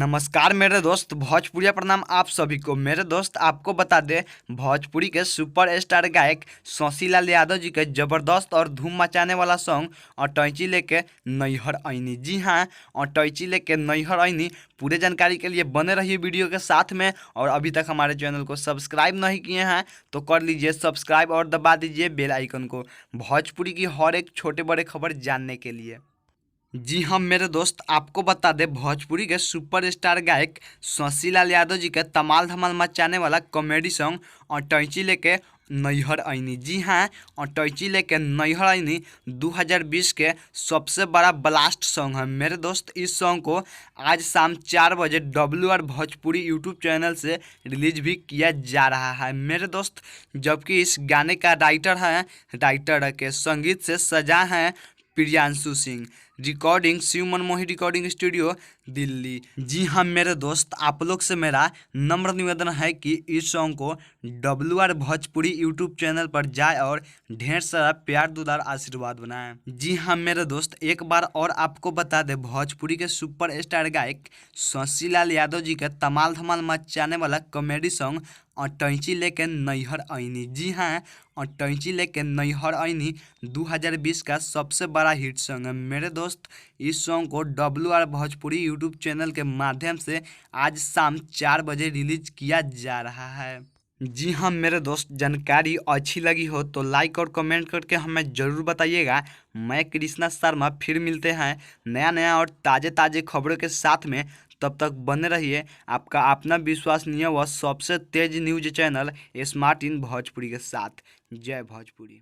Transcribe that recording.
नमस्कार मेरे दोस्त, भोजपुरिया प्रणाम आप सभी को। मेरे दोस्त आपको बता दे, भोजपुरी के सुपर स्टार गायक शशिलाल यादव जी के जबरदस्त और धूम मचाने वाला सॉन्ग अटैची लेके नैहर आईनी। जी हाँ, अटैची लेके नैहर आईनी। पूरे जानकारी के लिए बने रहिए वीडियो के साथ में। और अभी तक हमारे चैनल को सब्सक्राइब नहीं किए हैं तो कर लीजिए सब्सक्राइब और दबा दीजिए बेल आइकन को, भोजपुरी की हर एक छोटे बड़े खबर जानने के लिए। जी हाँ मेरे दोस्त, आपको बता दे, भोजपुरी के सुपरस्टार गायक शशिलाल यादव जी के धमाल धमाल मचाने वाला कॉमेडी सॉन्ग अटैची लेके नैहर आईनी। जी हाँ, अटैची लेके नैहर आईनी 2020 के सबसे बड़ा ब्लास्ट सॉन्ग है मेरे दोस्त। इस सॉन्ग को आज शाम 4 बजे WR भोजपुरी यूट्यूब चैनल से रिलीज भी किया जा रहा है मेरे दोस्त। जबकि इस गाने का राइटर के संगीत से सजा है Priyanshu Singh. Recording Shiv मनमोही recording studio Delhi. जी हाँ मेरे दोस्त, आप लोग से मेरा नम्र निवेदन है कि इस सॉन्ग को WR भोजपुरी यूट्यूब चैनल पर जाए और ढेर सारा प्यार दुलार आशीर्वाद बनाएं। जी हाँ मेरे दोस्त, एक बार और आपको बता दे, भोजपुरी के सुपर स्टार गायक शशिलाल यादव जी के धमाल धमाल मचाने वाला कॉमेडी सॉन्ग अटैची लेके नैहर आईनी। जी हाँ, अटैची लेके नैहर आईनी 2020 का सबसे बड़ा हिट सॉन्ग है मेरे दोस्त। इस सॉन्ग को WR भोजपुरी यूट्यूब चैनल के माध्यम से आज शाम 4 बजे रिलीज किया जा रहा है। जी हाँ मेरे दोस्त, जानकारी अच्छी लगी हो तो लाइक और कमेंट करके हमें ज़रूर बताइएगा। मैं कृष्णा शर्मा, फिर मिलते हैं नया नया और ताज़े ताज़े खबरों के साथ में। तब तक बने रहिए आपका अपना विश्वसनीय व सबसे तेज न्यूज चैनल स्मार्ट इन भोजपुरी के साथ। जय भोजपुरी।